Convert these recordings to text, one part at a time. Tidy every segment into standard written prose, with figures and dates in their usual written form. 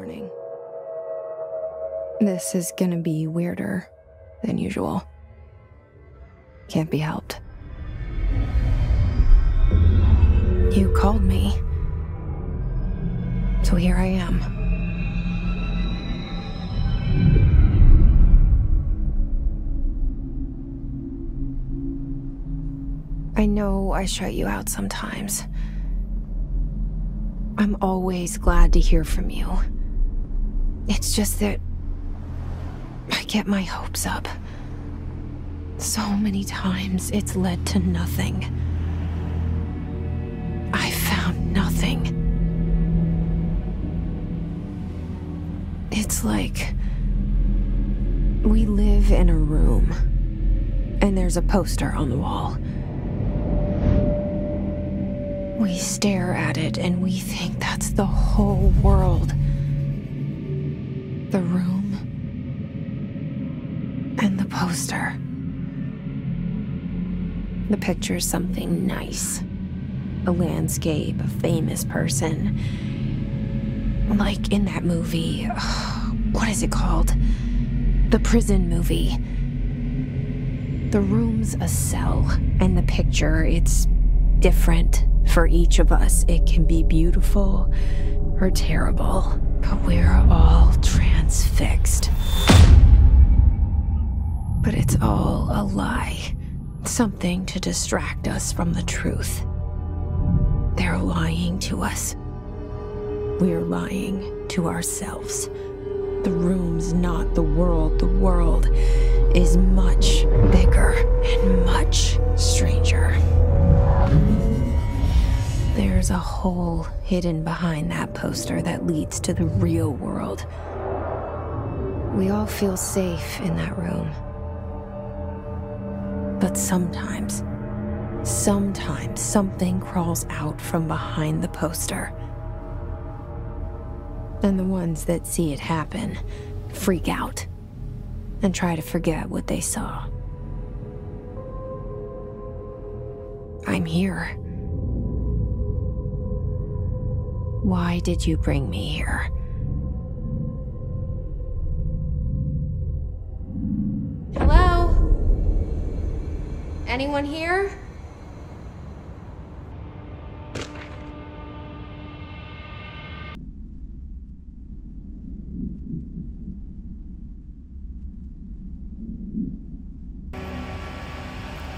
warning. This is gonna be weirder than usual. Can't be helped. You called me. So here I am. I know I shut you out sometimes. I'm always glad to hear from you. It's just that I get my hopes up. So many times it's led to nothing. I found nothing. It's like we live in a room, and there's a poster on the wall. We stare at it and we think that's the whole world. The room and the poster. The picture's something nice. A landscape, a famous person. Like in that movie, what is it called? The prison movie. The room's a cell, and the picture, it's different for each of us. It can be beautiful or terrible, but we're all transfixed. But it's all a lie. Something to distract us from the truth. They're lying to us. We're lying to ourselves. The room's not the world. The world is much bigger and much stranger. There's a hole hidden behind that poster that leads to the real world. We all feel safe in that room. But sometimes something crawls out from behind the poster. And the ones that see it happen freak out and try to forget what they saw. I'm here. Why did you bring me here? Hello? Anyone here?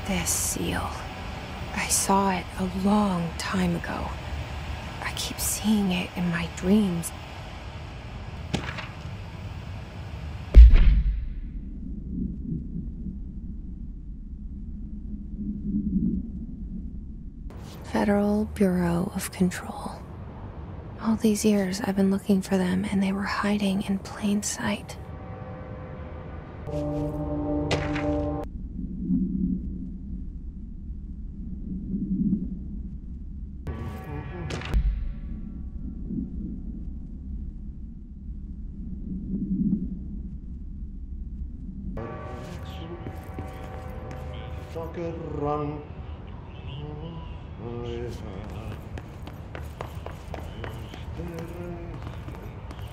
This seal. I saw it a long time ago. I keep seeing it in my dreams. Federal Bureau of Control. All these years I've been looking for them, and they were hiding in plain sight. Kerran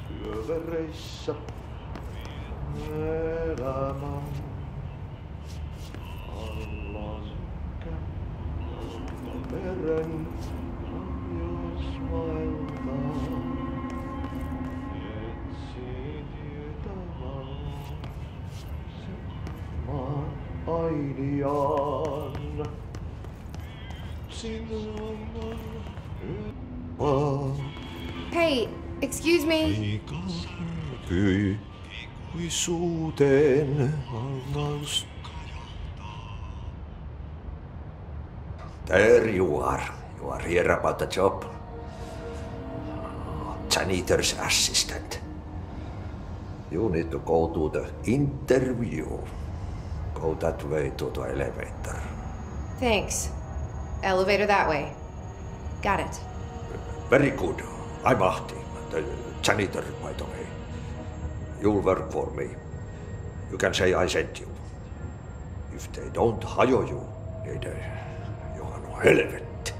syövereissä elämän alla sekä veren jos vaeltaa etsi tietä maan aidiaan. Hey, excuse me. There you are. You are here about the job. Janitor's assistant. You need to go to the interview. Go that way to the elevator. Thanks. Elevator that way. Got it. Very good. I'm Ahti, the janitor, by the way. You'll work for me. You can say I sent you. If they don't hire you, niin johan on helvet.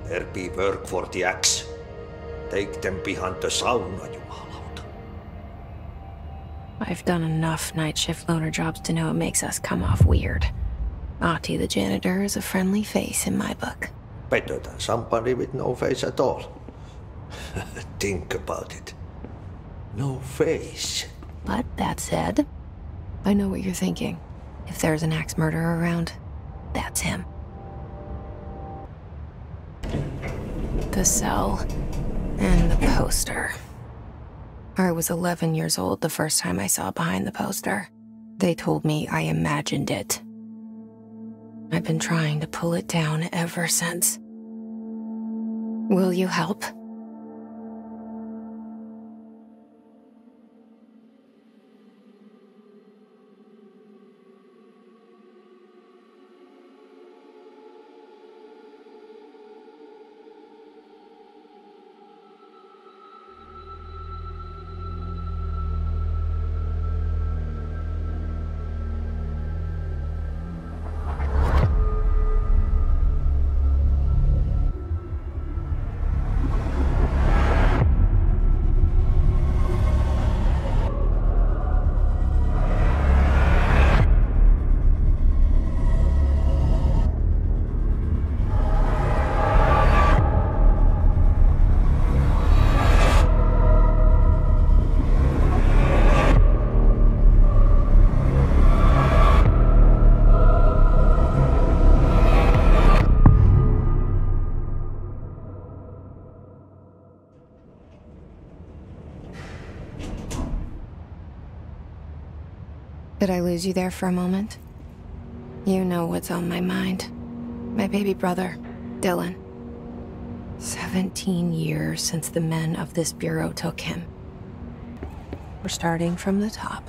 There be work for the axe. Take them behind the sauna, Jumala. I've done enough night shift loner jobs to know it makes us come off weird. 𝚑𝚑𝚒𝚒 the janitor is a friendly face in my book. Better than somebody with no face at all. Think about it. No face. But that said, I know what you're thinking. If there's an axe murderer around, that's him. The cell and the poster. I was 11 years old the first time I saw behind the poster. They told me I imagined it. I've been trying to pull it down ever since. Will you help? Did I lose you there for a moment? You know what's on my mind. My baby brother, Dylan. 17 years since the men of this bureau took him. We're starting from the top.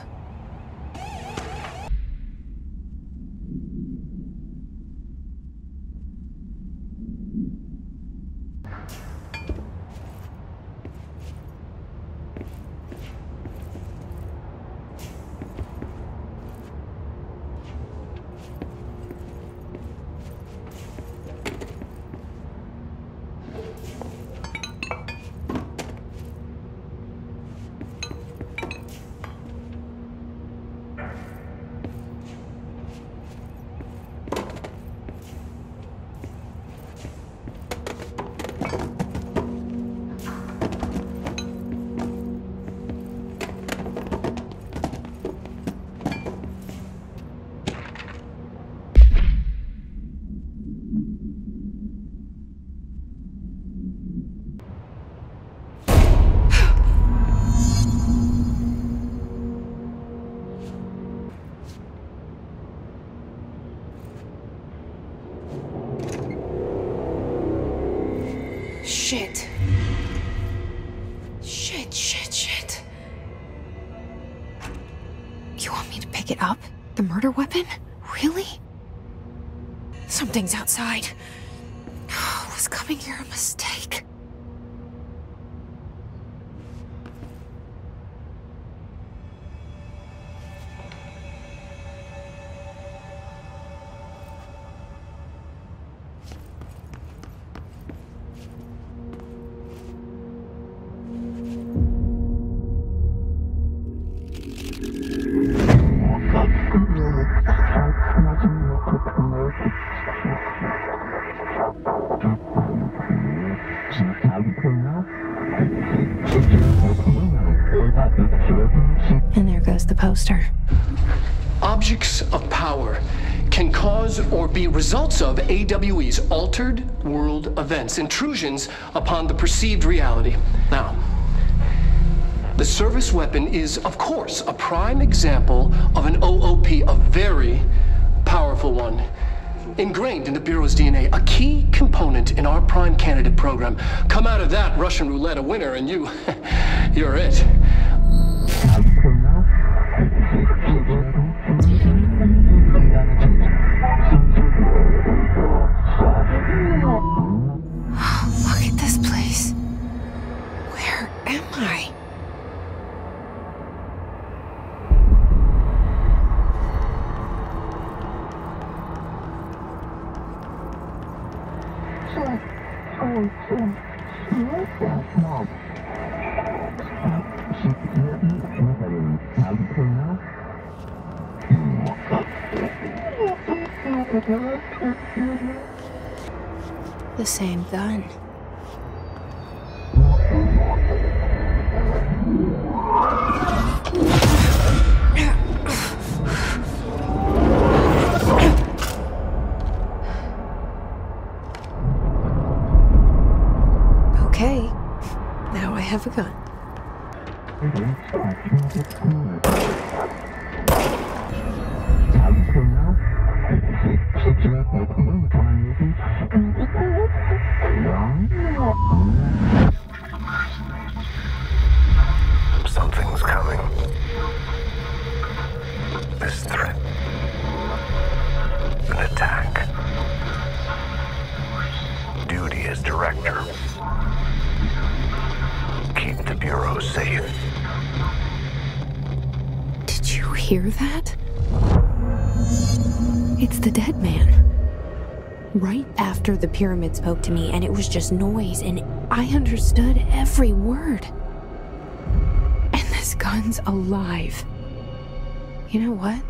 Shit. Shit. You want me to pick it up? The murder weapon? Really? Something's outside. Was coming here a mistake? And there goes the poster. Objects of power can cause or be results of AWE's altered world events, intrusions upon the perceived reality. Now, the service weapon is, of course, a prime example of an OOP, a very powerful one. Ingrained in the Bureau's DNA, a key component in our prime candidate program. Come out of that Russian roulette a winner and you're it. Look at this place. Where am I? The same gun. Okay, now I have a gun. Something's coming. This threat. An attack. Duty as director. Keep the Bureau safe. Did you hear that? It's the dead man. Right after the pyramid spoke to me, and it was just noise, and I understood every word. And this gun's alive. You know what?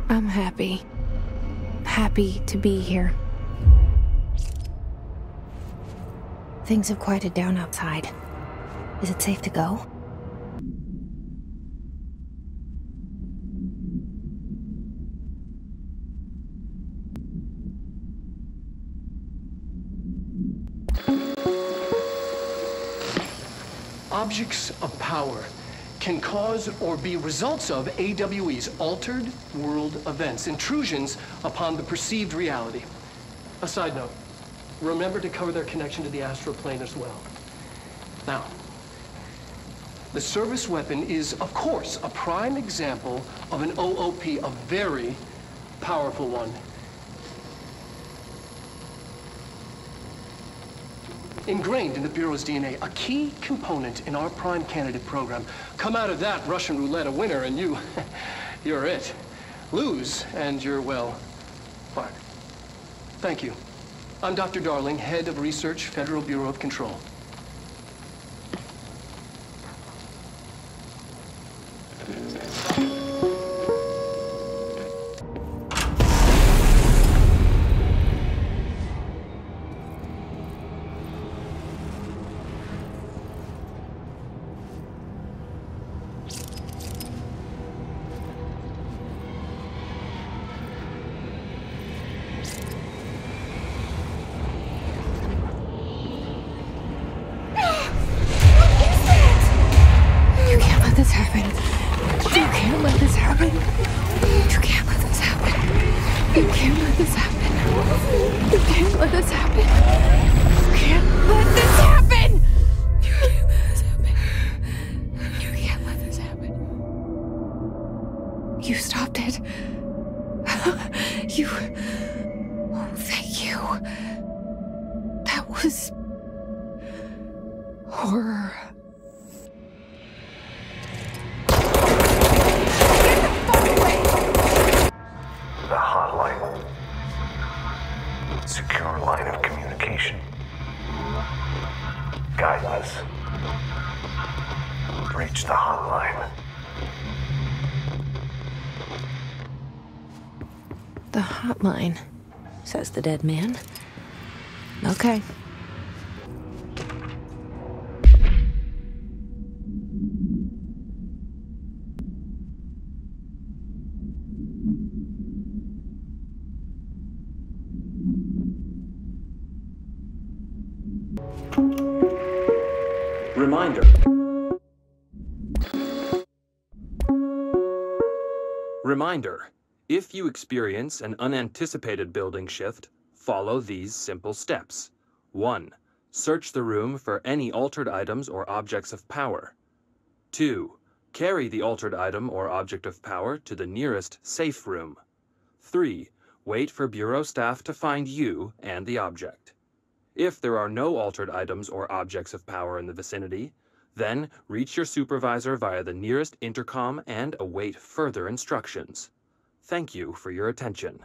I'm happy. Happy to be here. Things have quieted down outside. Is it safe to go? Objects of power can cause or be results of AWE's altered world events, intrusions upon the perceived reality. A side note, remember to cover their connection to the astral plane as well. Now, the service weapon is, of course, a prime example of an OOP, a very powerful one. Ingrained in the Bureau's DNA, a key component in our prime candidate program. Come out of that Russian roulette a winner and you're it. Lose and you're, well, fired. Thank you. I'm Dr. Darling, Head of Research, Federal Bureau of Control. This happen. You can't let this happen. You can't let this happen. You can't let this happen. You can't let this happen. You can't let this happen. You can't let this happen. You can't let this happen. You stopped it. You. Oh, thank you. That was horror. Secure line of communication. Guide us. Reach the hotline. The hotline, says the dead man. Okay. Reminder. Reminder. If you experience an unanticipated building shift, follow these simple steps. 1. Search the room for any altered items or objects of power. 2. Carry the altered item or object of power to the nearest safe room. 3. Wait for Bureau staff to find you and the object. If there are no altered items or objects of power in the vicinity, then reach your supervisor via the nearest intercom and await further instructions. Thank you for your attention.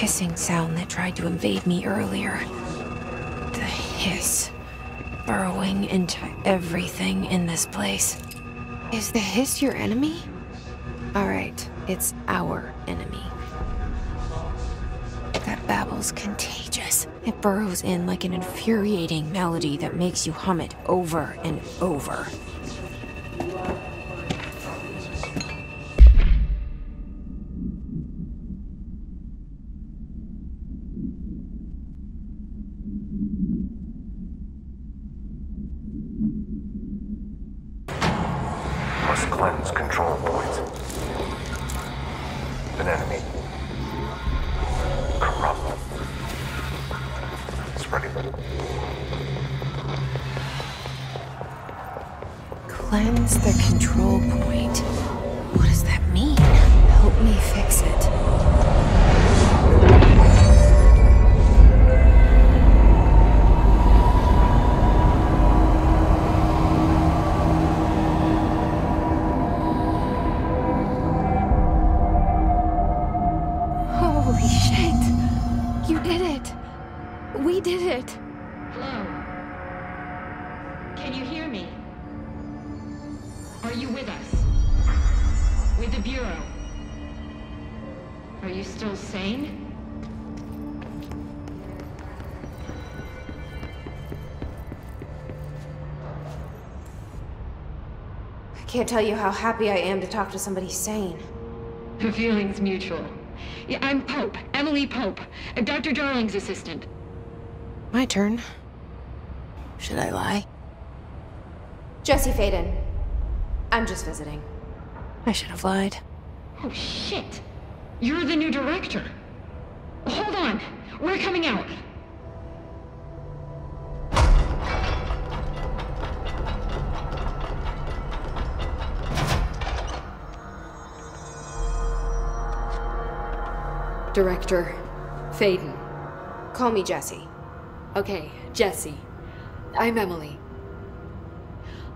hissing sound that tried to invade me earlier. The hiss, burrowing into everything in this place. Is the hiss your enemy? Alright, it's our enemy. That babble's contagious. It burrows in like an infuriating melody that makes you hum it over and over. Must cleanse control points. An enemy. Corrupt. Spreading. Cleanse the control point. What does that mean? Help me fix it. Holy shit! You did it! We did it! Hello? Can you hear me? Are you with us? With the Bureau? Are you still sane? I can't tell you how happy I am to talk to somebody sane. The feeling's mutual. Yeah, I'm Pope, Emily Pope, Dr. Darling's assistant. My turn. Should I lie? Jesse Faden. I'm just visiting. I should have lied. Oh, shit. You're the new director. Hold on. We're coming out. Director Faden. Call me Jesse. Okay, Jesse. I'm Emily.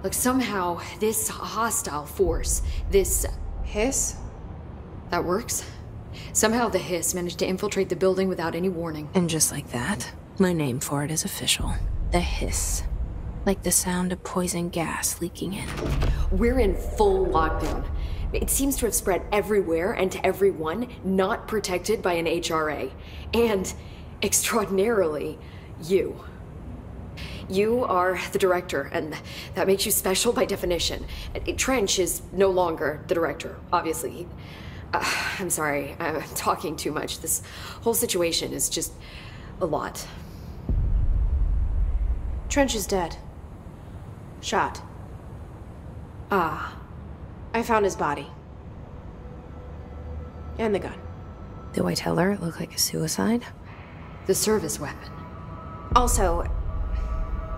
Look, somehow this hostile force, this... Hiss? That works? Somehow the hiss managed to infiltrate the building without any warning. And just like that, my name for it is official. The hiss. Like the sound of poison gas leaking in. We're in full lockdown. It seems to have spread everywhere and to everyone not protected by an HRA. And, extraordinarily, you. You are the director, and that makes you special by definition. Trench is no longer the director, obviously. I'm sorry, I'm talking too much. This whole situation is just a lot. Trench is dead. Shot. Ah. I found his body. And the gun. Do I tell her it looked like a suicide? The service weapon. Also,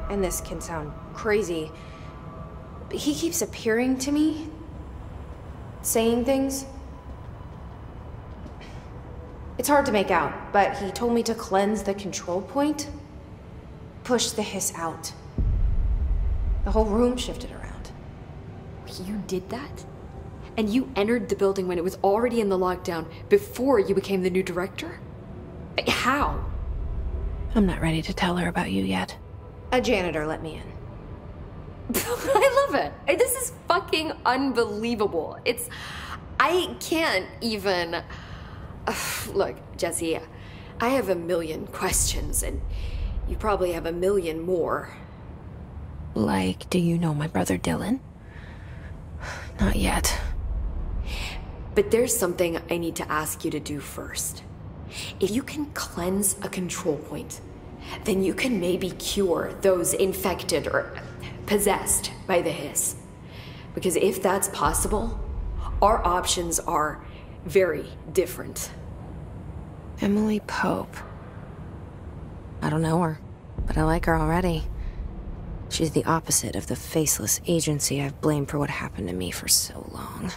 and this can sound crazy, but he keeps appearing to me, saying things. It's hard to make out, but he told me to cleanse the control point, push the hiss out. The whole room shifted around. You did that? And you entered the building when it was already in the lockdown before you became the new director? How? I'm not ready to tell her about you yet. A janitor let me in. I love it. This is fucking unbelievable. I can't even... Look, Jesse, I have a million questions, and you probably have a million more. Like, do you know my brother Dylan? Not yet. But there's something I need to ask you to do first. If you can cleanse a control point, then you can maybe cure those infected or possessed by the hiss. Because if that's possible, our options are very different. Emily Pope. I don't know her, but I like her already. She's the opposite of the faceless agency I've blamed for what happened to me for so long.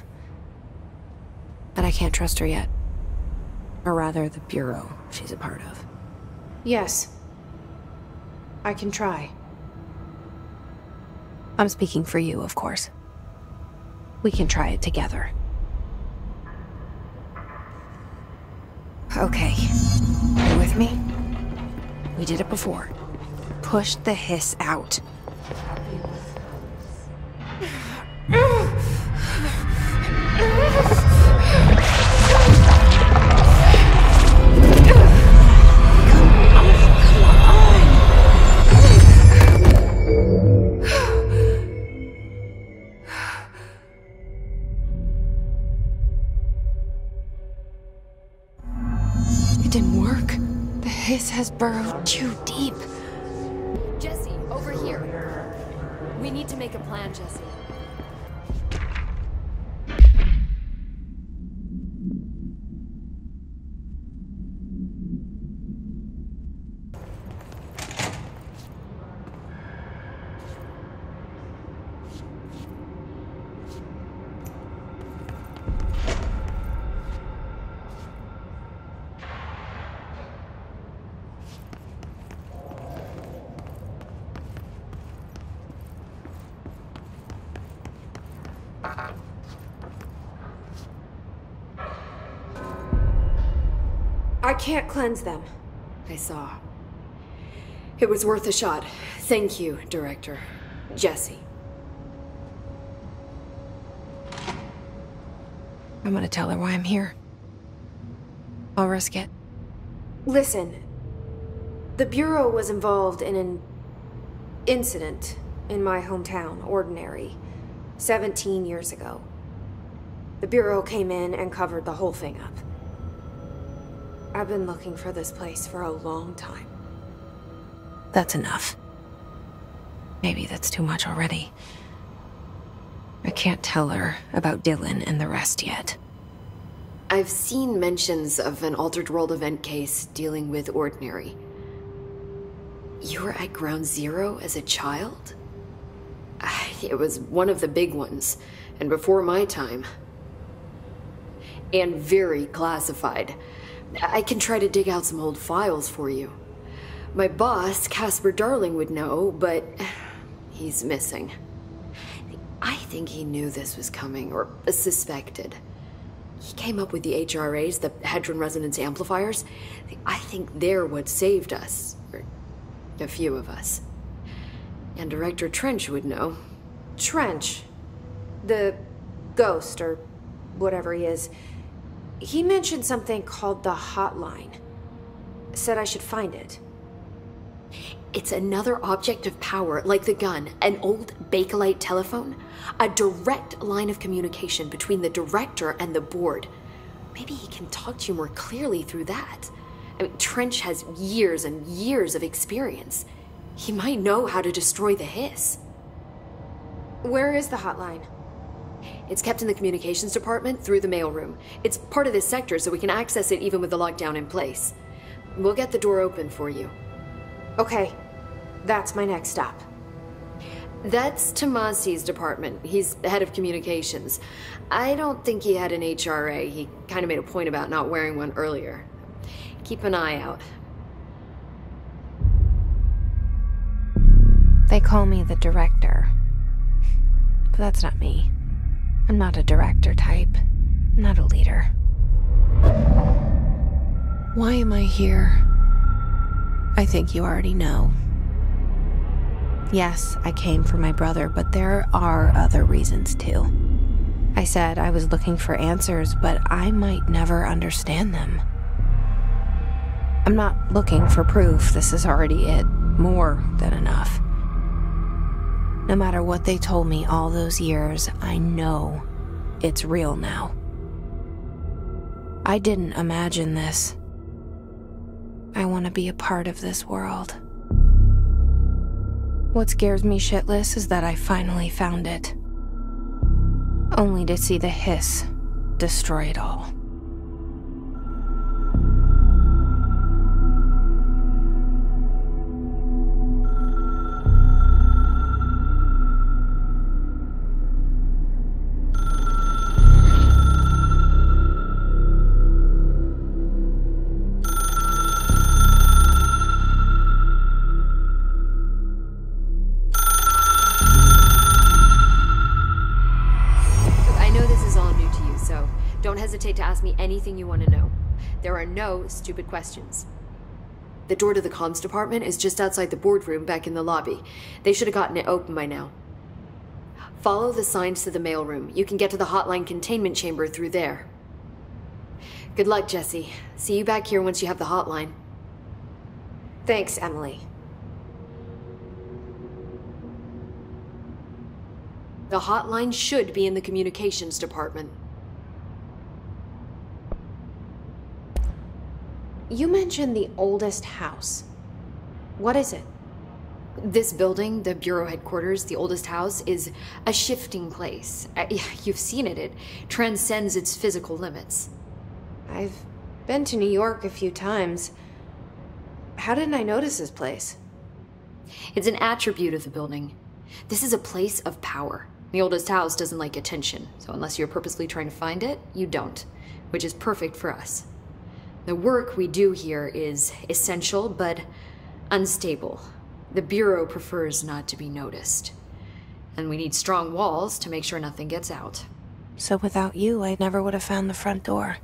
But I can't trust her yet. Or rather, the Bureau she's a part of. Yes. I can try. I'm speaking for you, of course. We can try it together. Okay, with me? We did it before. Push the hiss out. It didn't work. The hiss has burrowed too deep. Jesse, over here. We need to make a plan, Jesse. I can't cleanse them. I saw. It was worth a shot. Thank you, Director. Jesse. I'm gonna tell her why I'm here. I'll risk it. Listen, the Bureau was involved in an incident in my hometown, Ordinary, 17 years ago. The Bureau came in and covered the whole thing up. I've been looking for this place for a long time. That's enough. Maybe that's too much already. I can't tell her about Dylan and the rest yet. I've seen mentions of an Altered World event case dealing with Ordinary. You were at Ground Zero as a child? It was one of the big ones, and before my time. And very classified. I can try to dig out some old files for you. My boss, Casper Darling, would know, but he's missing. I think he knew this was coming, or suspected. He came up with the HRAs, the Hadron Resonance Amplifiers. I think they're what saved us, or a few of us. And Director Trench would know. Trench, the ghost, or whatever he is, he mentioned something called the hotline. Said I should find it. It's another object of power, like the gun, an old Bakelite telephone. A direct line of communication between the director and the board. Maybe he can talk to you more clearly through that. I mean, Trench has years and years of experience. He might know how to destroy the hiss. Where is the hotline? It's kept in the communications department through the mailroom. It's part of this sector, so we can access it even with the lockdown in place. We'll get the door open for you. Okay, that's my next stop. That's 𝚘𝚒𝚒's department. He's head of communications. I don't think he had an HRA. He kind of made a point about not wearing one earlier. Keep an eye out. They call me the director. But that's not me. I'm not a director type. I'm not a leader. Why am I here? I think you already know. Yes, I came for my brother, but there are other reasons too. I said I was looking for answers, but I might never understand them. I'm not looking for proof. This is already it. More than enough. No matter what they told me all those years, I know it's real now. I didn't imagine this. I want to be a part of this world. What scares me shitless is that I finally found it. Only to see the hiss destroy it all. Don't hesitate to ask me anything you want to know. There are no stupid questions. The door to the comms department is just outside the boardroom back in the lobby. They should have gotten it open by now. Follow the signs to the mailroom. You can get to the hotline containment chamber through there. Good luck, Jesse. See you back here once you have the hotline. Thanks, Emily. The hotline should be in the communications department. You mentioned the oldest house. What is it? This building, the Bureau headquarters, the oldest house, is a shifting place. You've seen it. It transcends its physical limits. I've been to New York a few times. How didn't I notice this place? It's an attribute of the building. This is a place of power. The oldest house doesn't like attention, so unless you're purposely trying to find it, you don't, which is perfect for us. The work we do here is essential, but unstable. The Bureau prefers not to be noticed. And we need strong walls to make sure nothing gets out. So without you, I never would have found the front door.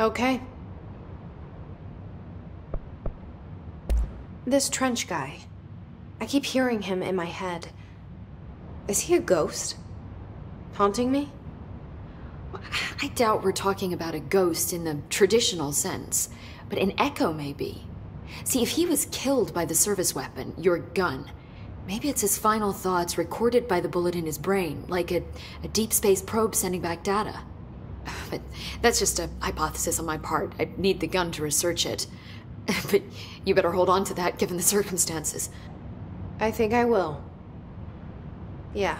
Okay. This trench guy. I keep hearing him in my head. Is he a ghost? Haunting me? I doubt we're talking about a ghost in the traditional sense, but an echo maybe. See, if he was killed by the service weapon, your gun, maybe it's his final thoughts recorded by the bullet in his brain, like a deep space probe sending back data. But that's just a hypothesis on my part. I need the gun to research it. But you better hold on to that given the circumstances. I think I will. Yeah.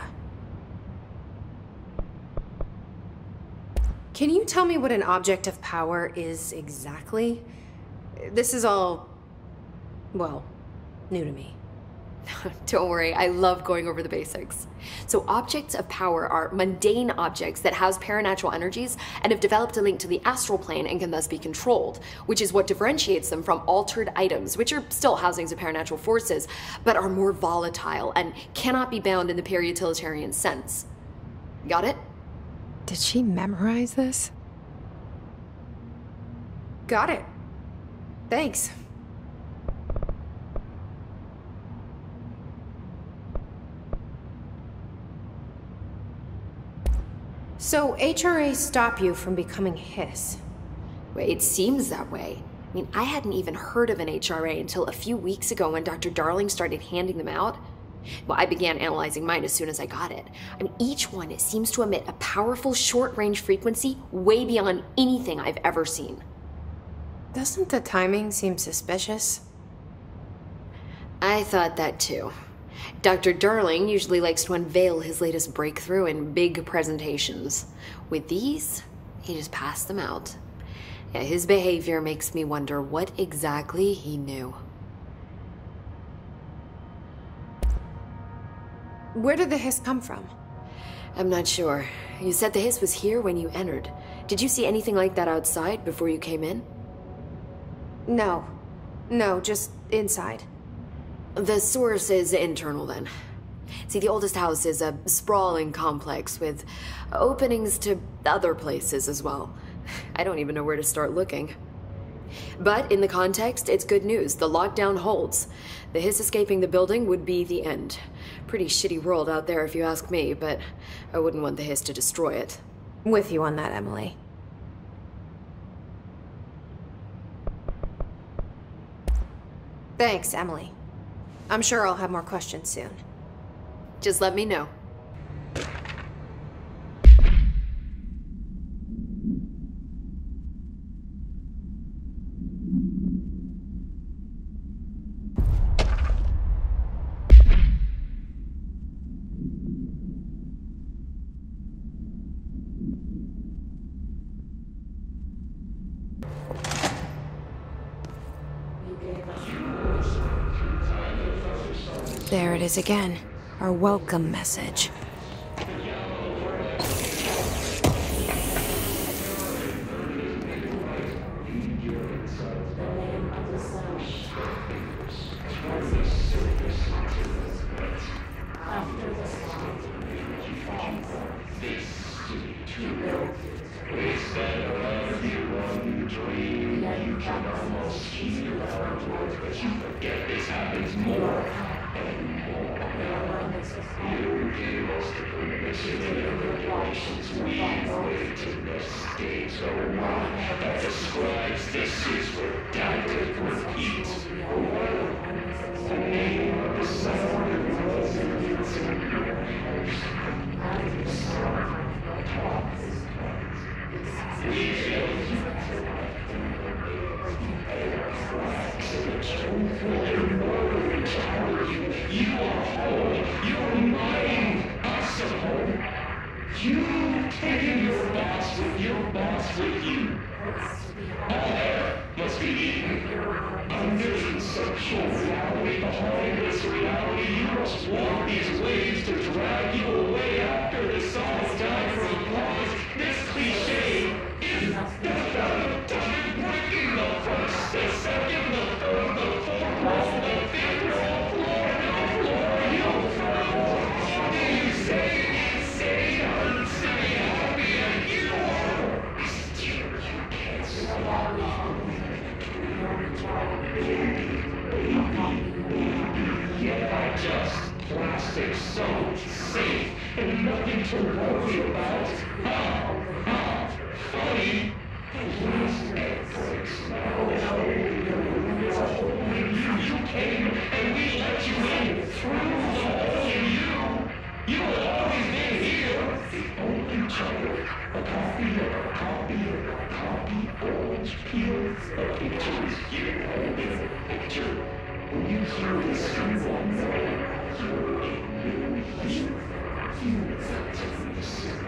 Can you tell me what an object of power is exactly? This is all, well, new to me. Don't worry, I love going over the basics. So objects of power are mundane objects that house paranatural energies and have developed a link to the astral plane and can thus be controlled, which is what differentiates them from altered items, which are still housings of paranatural forces, but are more volatile and cannot be bound in the 𝚑𝚑𝚒𝚒 sense. Got it? Did she memorize this? Got it. Thanks. So, HRAs stop you from becoming Hiss? Well, it seems that way. I mean, I hadn't even heard of an HRA until a few weeks ago when Dr. Darling started handing them out. Well, I began analyzing mine as soon as I got it. I mean, each one seems to emit a powerful short-range frequency way beyond anything I've ever seen. Doesn't the timing seem suspicious? I thought that too. Dr. Darling usually likes to unveil his latest breakthrough in big presentations. With these, he just passed them out. Yeah, his behavior makes me wonder what exactly he knew. Where did the hiss come from? I'm not sure. You said the hiss was here when you entered. Did you see anything like that outside before you came in? No. No, just inside. The source is internal, then. See, the oldest house is a sprawling complex with openings to other places as well. I don't even know where to start looking. But in the context, it's good news. The lockdown holds. The hiss escaping the building would be the end. Pretty shitty world out there if you ask me, but I wouldn't want the hiss to destroy it. With you on that, Emily. Thanks, Emily. I'm sure I'll have more questions soon. Just let me know. There it is again. Our welcome message. Dream, you can almost hear Yet this happens more and more. You gave us the permission to regulations. We wait to the stage of one that describes the redacted repeat. The name of the sound was in its appearance. We feel you are whole. You remind us of home. You've taken your boss with you. All air must be eaten. Under conceptual reality, behind this reality, you must walk these waves to drag you away after the song's time for applause. This cliché is the time breaking the first, the second, the third, the fourth wall, the fifth wall, floor, no floor, you floor. What do you say? Insane, unsafe, happy, and you are still you can't survive. Yeah, just plastic, so safe, and nothing to worry about. Funny. Plastic breaks now. You came, and we let you in through the hole in you. You have always been here. The only child, a copy of a copy of a copy, orange peel, a picture is here, only a picture. When you hear the symbol, know you're a new you. You want to listen.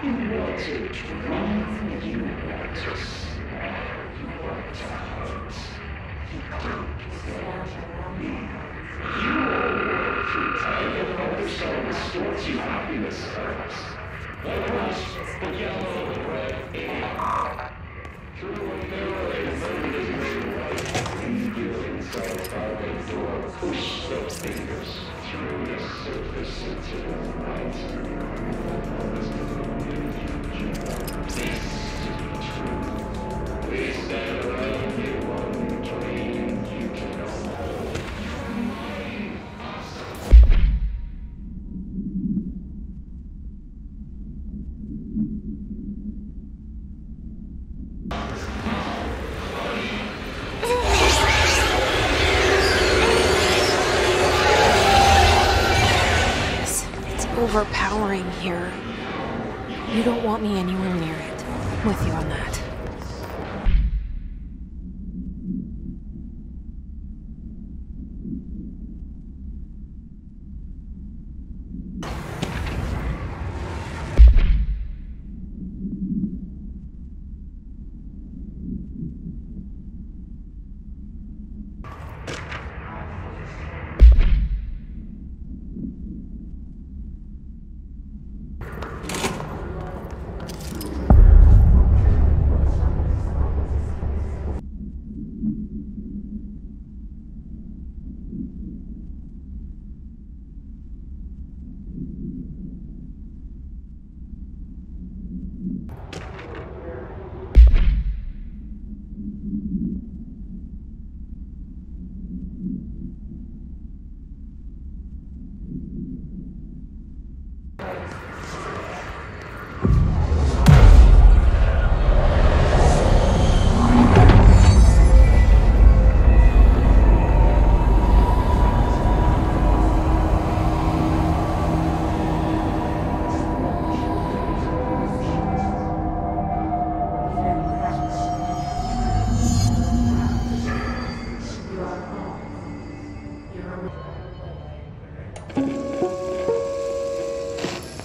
You want to dream. You want to smile. You want to hurt. You are worth your time and other side distorts you happiness first. Otherwise, the yellow, the red, through a mirror, you inside by the door, push the fingers through the surface into the night. This to be true. We stand around you wondering you can hold. Overpowering here. You don't want me anywhere near it. I'm with you on that.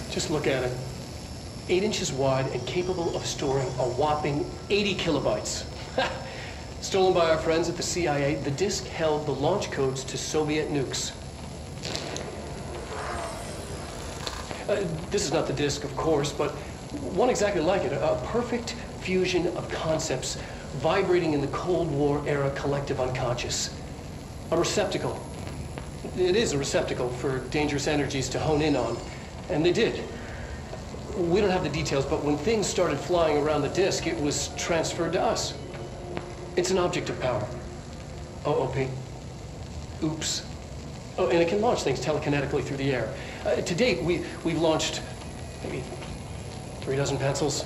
Just look at it. 8 inches wide and capable of storing a whopping 80 kilobytes. Stolen by our friends at the CIA, the disk held the launch codes to Soviet nukes. This is not the disk, of course, but one exactly like it. A perfect fusion of concepts vibrating in the Cold War era collective unconscious. A receptacle. It is a receptacle for dangerous energies to hone in on. And they did. We don't have the details, but when things started flying around the disk, it was transferred to us. It's an object of power. OP. Oops. Oh, and it can launch things telekinetically through the air. To date, we've launched maybe 36 pencils.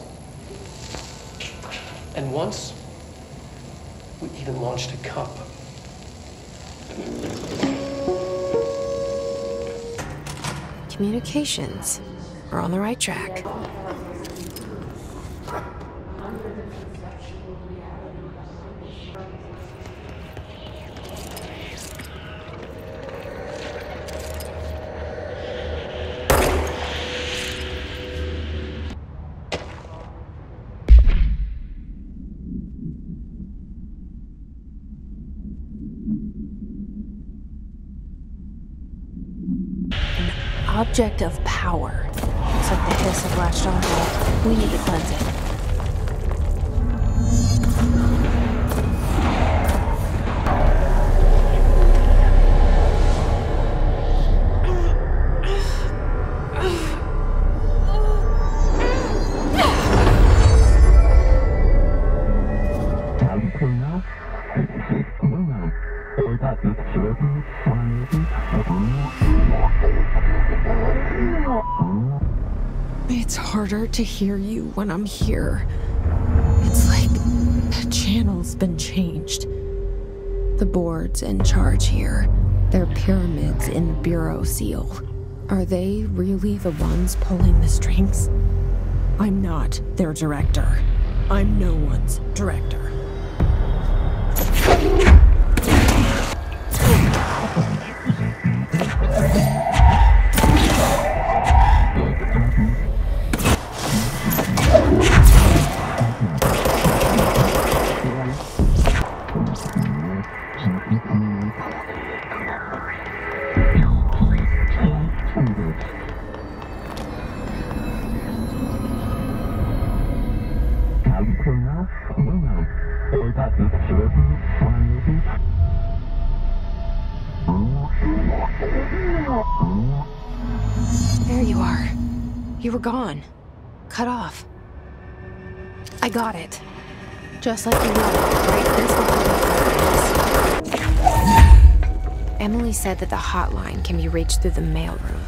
And once, we even launched a cup. Communications. We're on the right track. Object of power. Looks like the hiss have latched onto it. We need to cleanse it. It's harder to hear you when I'm here. It's like the channel's been changed. The board's in charge here. They're pyramids in the Bureau seal. Are they really the ones pulling the strings? I'm not their director. I'm no one's director. There you are. You were gone. Cut off. I got it. Just like you wanted, right? This will be Emily said that the hotline can be reached through the mailroom.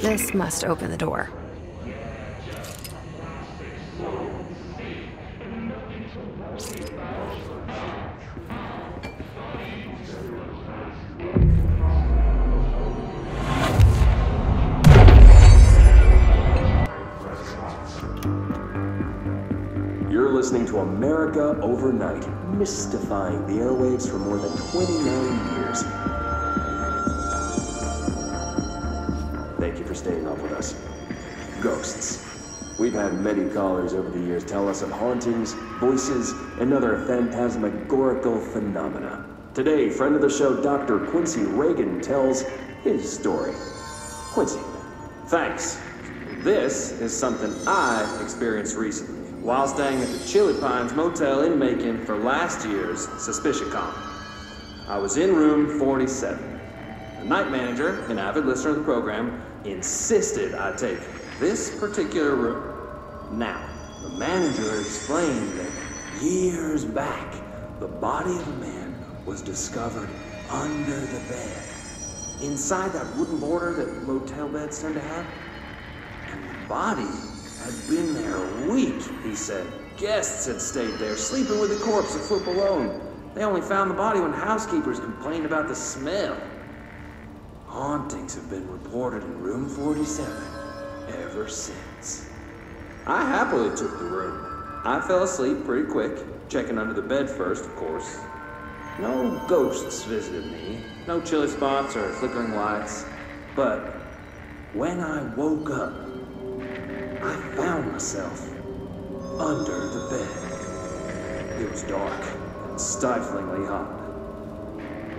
This must open the door. You're listening to America Overnight, mystifying the airwaves for more than 29 years. Thank you for staying up with us. Ghosts. We've had many callers over the years tell us of hauntings, voices, and other phantasmagorical phenomena. Today, friend of the show, Dr. Quincy Reagan, tells his story. Quincy, thanks. This is something I experienced recently while staying at the 𝚘𝚑𝚒𝚗𝚒 Motel in Macon for last year's 𝚘𝚑𝚒𝚗𝚗𝚒. I was in room 47. The night manager, an avid listener of the program, insisted I take this particular room. Now, the manager explained that years back, the body of a man was discovered under the bed, inside that wooden border that motel beds tend to have. And the body had been there a week, he said. Guests had stayed there, sleeping with the corpse a foot below. They only found the body when housekeepers complained about the smell. Hauntings have been reported in room 47 ever since. I happily took the room. I fell asleep pretty quick, checking under the bed first, of course. No ghosts visited me, no chilly spots or flickering lights. But when I woke up, I found myself under the bed. It was dark and stiflingly hot.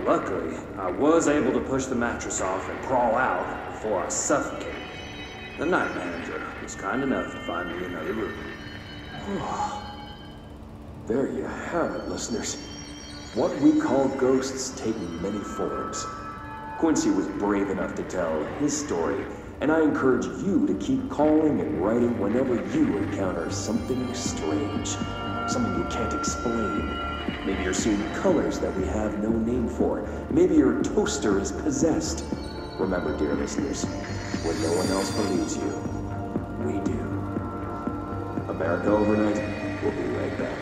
Luckily, I was able to push the mattress off and crawl out before I suffocated. The night manager was kind enough to find me another room. There you have it, listeners. What we call ghosts take many forms. Quincy was brave enough to tell his story, and I encourage you to keep calling and writing whenever you encounter something strange, something you can't explain. Maybe you're seeing colors that we have no name for. Maybe your toaster is possessed. Remember, dear listeners, when no one else believes you, we do. America Overnight, we'll be right back.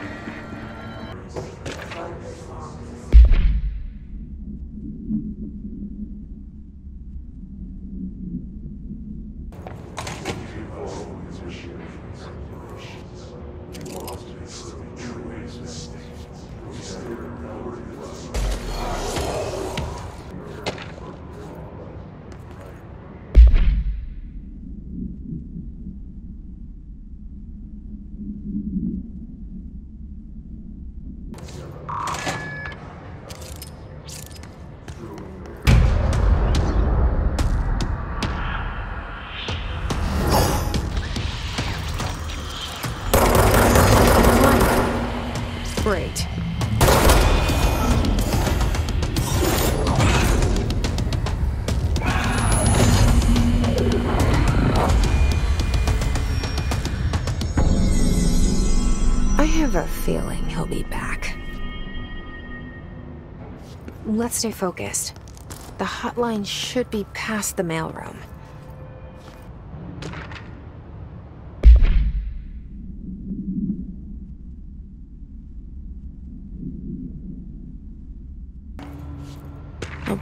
Great. I have a feeling he'll be back. Let's stay focused. The hotline should be past the mailroom.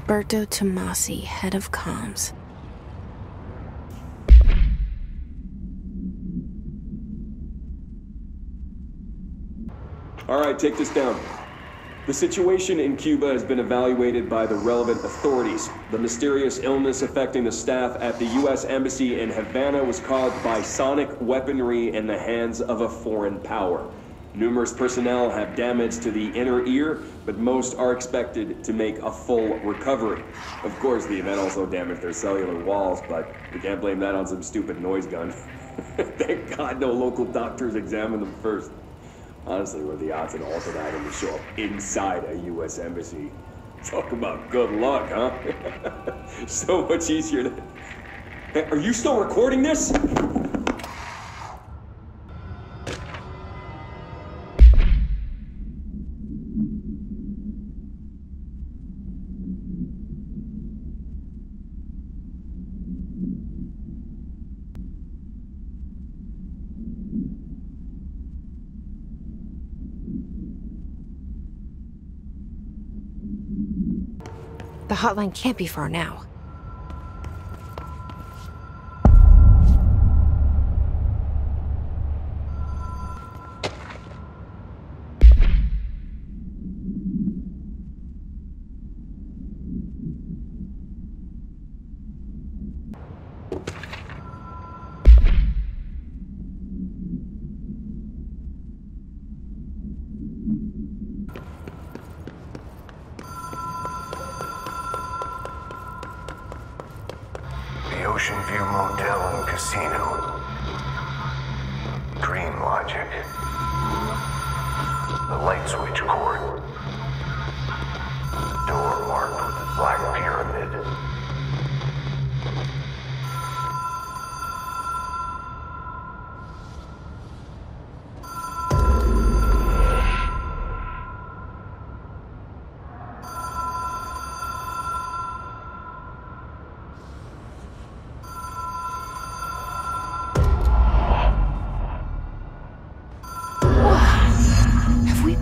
𝚘𝚑𝚒𝚒𝚘𝚗, head of comms. All right, take this down. The situation in Cuba has been evaluated by the relevant authorities. The mysterious illness affecting the staff at the U.S. Embassy in Havana was caused by sonic weaponry in the hands of a foreign power. Numerous personnel have damage to the inner ear, but most are expected to make a full recovery. Of course, the event also damaged their cellular walls, but we can't blame that on some stupid noise gun. Thank God no local doctors examined them first. Honestly, what are the odds an altered item would show up inside a U.S. embassy? Talk about good luck, huh? So much easier to... Hey, are you still recording this? The hotline can't be far now. Ocean View Motel and Casino. Dream Logic. The light switch cord. Door marked with the Black Pyramid.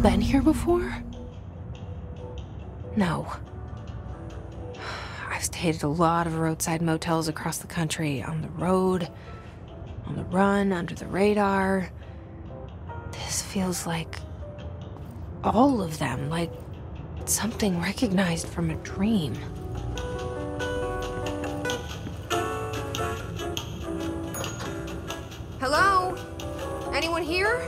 Been here before? No. I've stayed at a lot of roadside motels across the country, on the road, on the run, under the radar. This feels like all of them, like something recognized from a dream. Hello? Anyone here?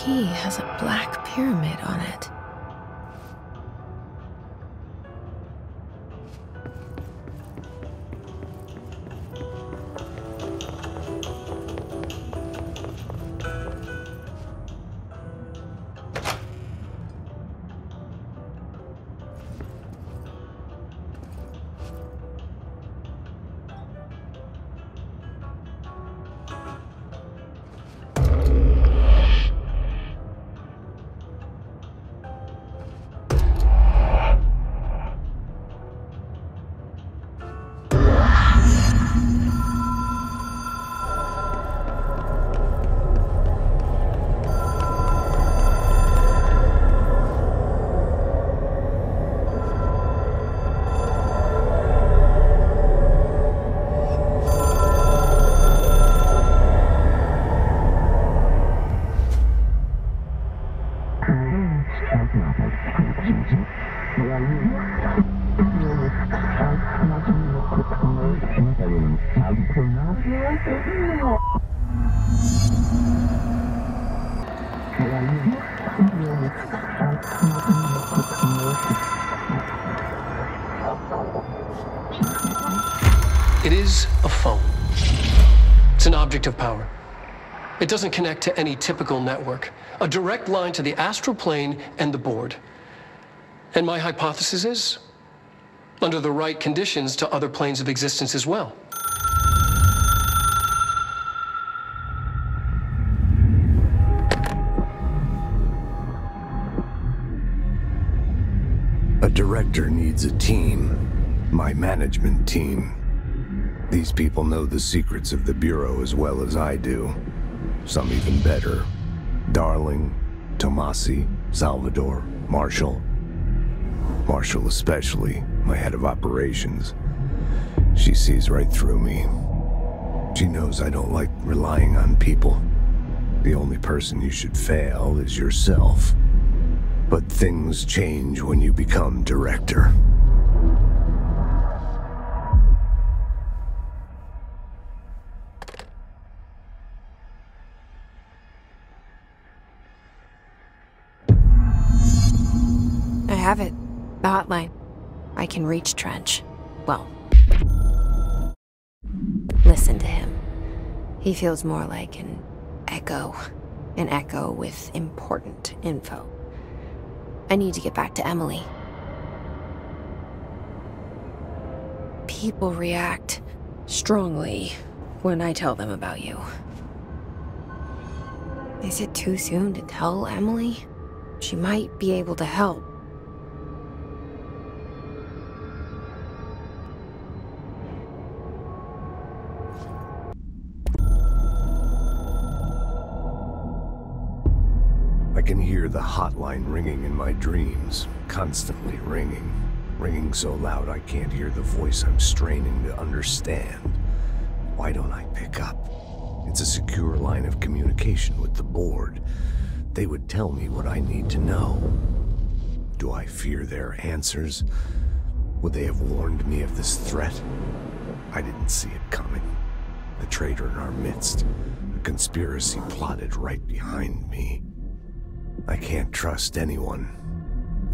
key has a black pyramid on it. It is a phone. It's an object of power. It doesn't connect to any typical network. A direct line to the astral plane and the board. And my hypothesis is, under the right conditions, to other planes of existence as well. A director needs a team. My management team. These people know the secrets of the Bureau as well as I do. Some even better. Darling, Tomasi, Salvador, Marshall. Marshall especially, my head of operations. She sees right through me. She knows I don't like relying on people. The only person you should fail is yourself. But things change when you become director. I have it. The hotline. I can reach Trench. Well, listen to him. He feels more like an echo. An echo with important info. I need to get back to Emily. People react strongly when I tell them about you. Is it too soon to tell Emily? She might be able to help. I can hear the hotline ringing in my dreams, constantly ringing. Ringing so loud I can't hear the voice I'm straining to understand. Why don't I pick up? It's a secure line of communication with the board. They would tell me what I need to know. Do I fear their answers? Would they have warned me of this threat? I didn't see it coming. The traitor in our midst, a conspiracy plotted right behind me. I can't trust anyone.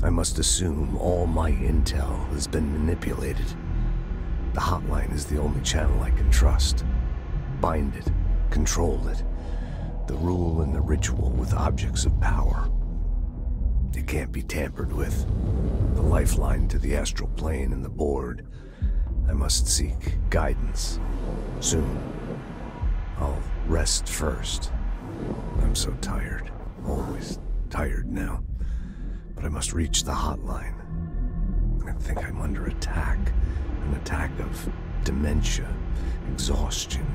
I must assume all my intel has been manipulated. The hotline is the only channel I can trust. Bind it, control it. The rule and the ritual with objects of power. It can't be tampered with. The lifeline to the astral plane and the board. I must seek guidance. Soon. I'll rest first. I'm so tired. Always tired now. But I must reach the hotline. I think I'm under attack. An attack of dementia, exhaustion.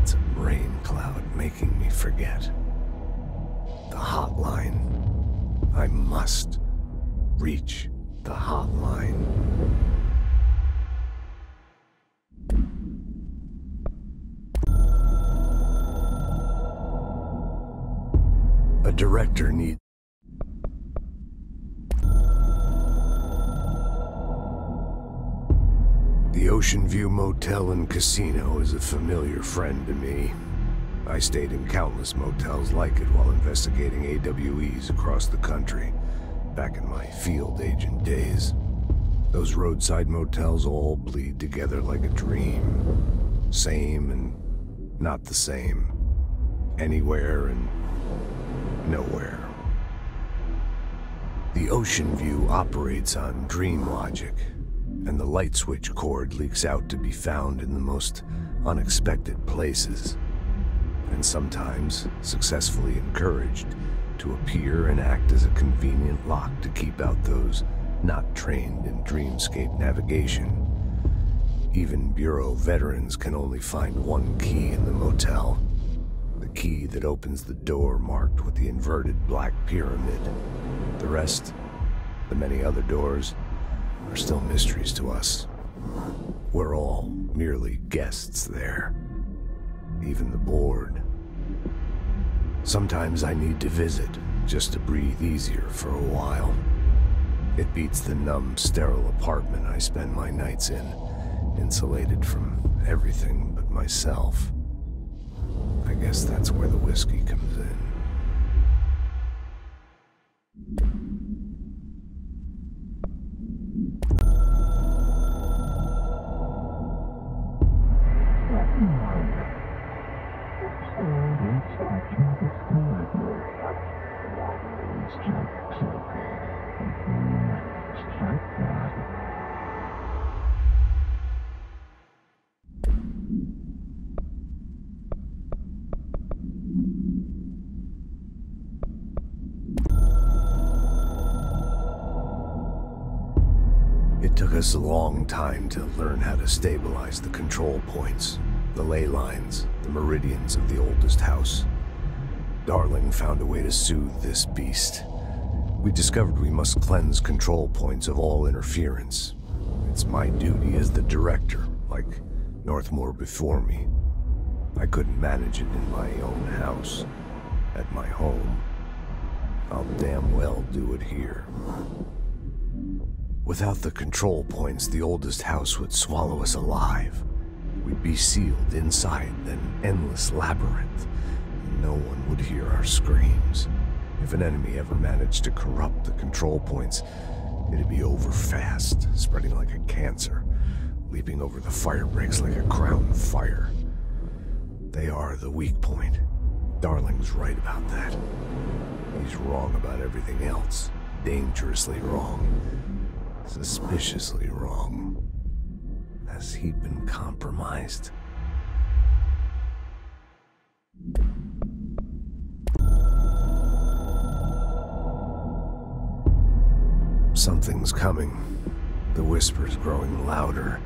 It's a rain cloud making me forget. The hotline. I must reach the hotline. A director needs... The Ocean View Motel and Casino is a familiar friend to me. I stayed in countless motels like it while investigating AWEs across the country, back in my field agent days. Those roadside motels all bleed together like a dream. Same and not the same. Anywhere and nowhere. The Ocean View operates on dream logic, and the light switch cord leaks out to be found in the most unexpected places, and sometimes successfully encouraged to appear and act as a convenient lock to keep out those not trained in dreamscape navigation. Even Bureau veterans can only find one key in the motel. The key that opens the door marked with the inverted black pyramid. The rest, the many other doors, are still mysteries to us. We're all merely guests there. Even the board. Sometimes I need to visit, just to breathe easier for a while. It beats the numb, sterile apartment I spend my nights in, insulated from everything but myself. I guess that's where the whiskey comes in. It took us a long time to learn how to stabilize the control points, the ley lines, the meridians of the oldest house. Darling found a way to soothe this beast. We discovered we must cleanse control points of all interference. It's my duty as the director, like Northmore before me. I couldn't manage it in my own house, at my home. I'll damn well do it here. Without the control points, the oldest house would swallow us alive. We'd be sealed inside an endless labyrinth, and no one would hear our screams. If an enemy ever managed to corrupt the control points, it'd be over fast, spreading like a cancer, leaping over the fire breaks like a crown fire. They are the weak point. Darling's right about that. He's wrong about everything else. Dangerously wrong. Suspiciously wrong. Has he been compromised? Something's coming. The whispers growing louder.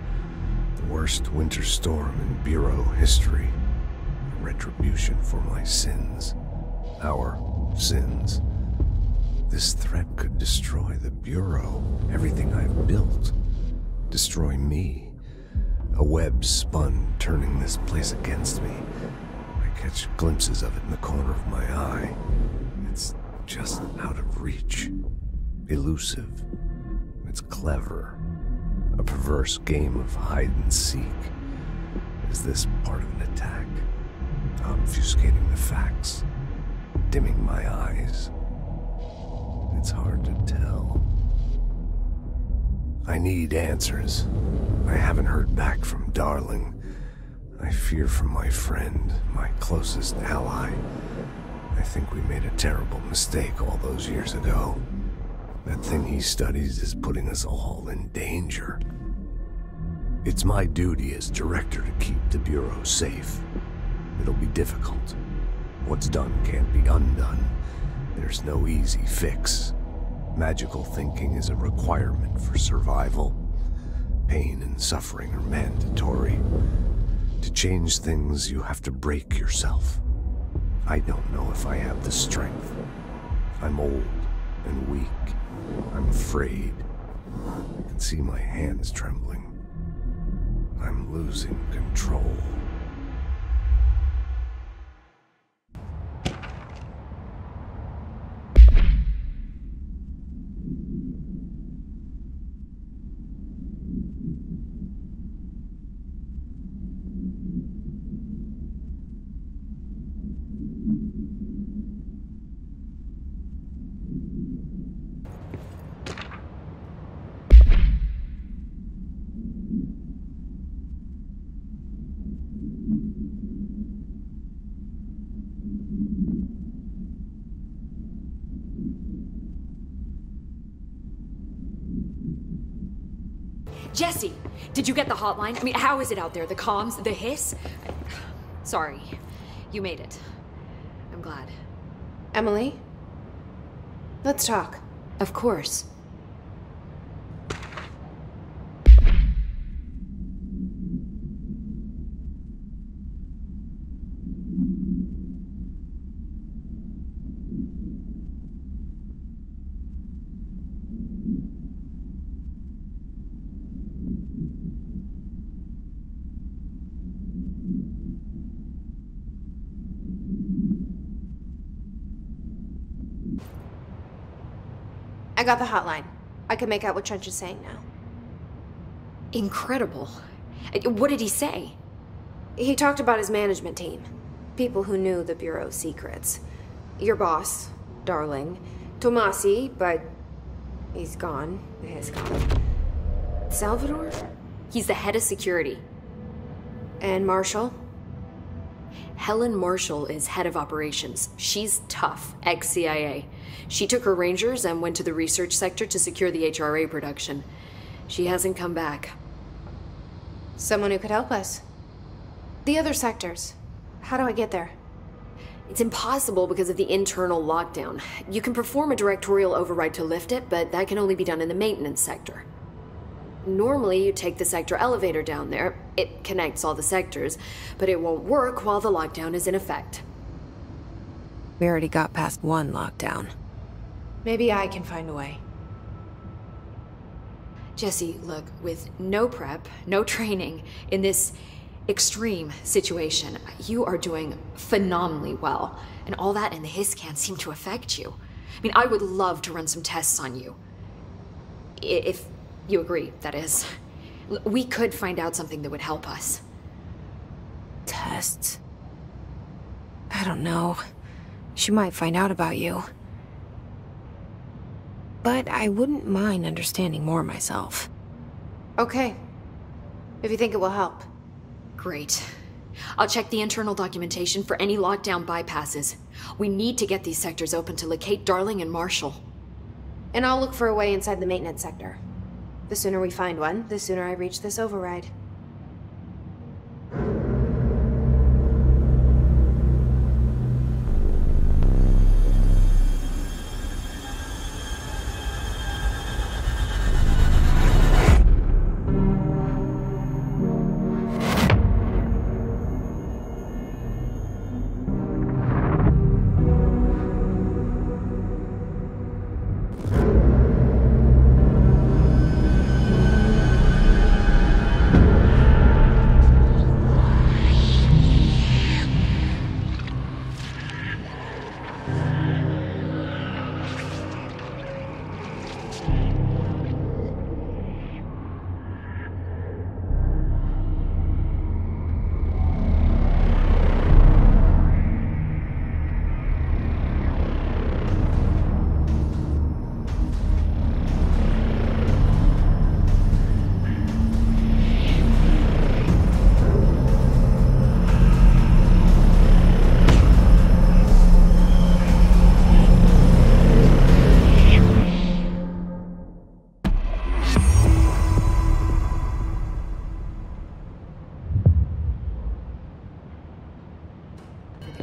The worst winter storm in Bureau history. Retribution for my sins. Our sins. This threat could destroy the Bureau, everything I've built. Destroy me. A web spun, turning this place against me. I catch glimpses of it in the corner of my eye. It's just out of reach. Elusive. It's clever. A perverse game of hide and seek. Is this part of an attack? Obfuscating the facts. Dimming my eyes. It's hard to tell. I need answers. I haven't heard back from Darling. I fear for my friend, my closest ally. I think we made a terrible mistake all those years ago. That thing he studies is putting us all in danger. It's my duty as director to keep the Bureau safe. It'll be difficult. What's done can't be undone. There's no easy fix. Magical thinking is a requirement for survival. Pain and suffering are mandatory. To change things, you have to break yourself. I don't know if I have the strength. I'm old and weak. I'm afraid. I can see my hands trembling. I'm losing control. Jesse, did you get the hotline? I mean, how is it out there? The comms, the hiss? Sorry, you made it. I'm glad. Emily? Let's talk. Of course. I got the hotline. I can make out what Trench is saying now. Incredible. What did he say? He talked about his management team. People who knew the Bureau's secrets. Your boss, Darling. Tomasi, but he's gone. He's gone. Salvador? He's the head of security. And Marshall? Helen Marshall is head of operations. She's tough, ex-CIA. She took her Rangers and went to the research sector to secure the HRA production. She hasn't come back. Someone who could help us. The other sectors. How do I get there? It's impossible because of the internal lockdown. You can perform a directorial override to lift it, but that can only be done in the maintenance sector. Normally, you take the sector elevator down there. It connects all the sectors, but it won't work while the lockdown is in effect. We already got past one lockdown. Maybe I can find a way. Jesse, look, with no prep, no training, in this extreme situation, you are doing phenomenally well. And all that and the hiss can't seem to affect you. I mean, I would love to run some tests on you. If you agree, that is. We could find out something that would help us. Tests? I don't know. She might find out about you. But I wouldn't mind understanding more myself. Okay. If you think it will help. Great. I'll check the internal documentation for any lockdown bypasses. We need to get these sectors open to locate Darling and Marshall. And I'll look for a way inside the maintenance sector. The sooner we find one, the sooner I reach this override.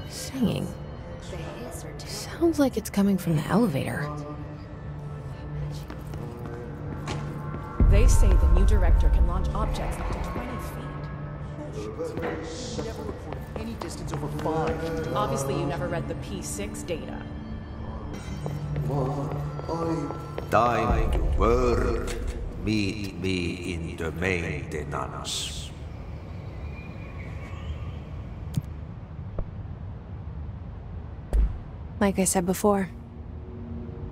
Singing. Sounds like it's coming from the elevator. They say the new director can launch objects up to 20 feet. Never reported any distance over 5. Obviously, you never read the P6 data. Time to work. Meet me in the maintenance. Like I said before,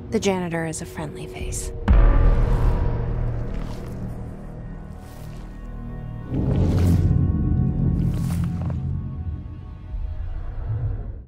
the janitor is a friendly face.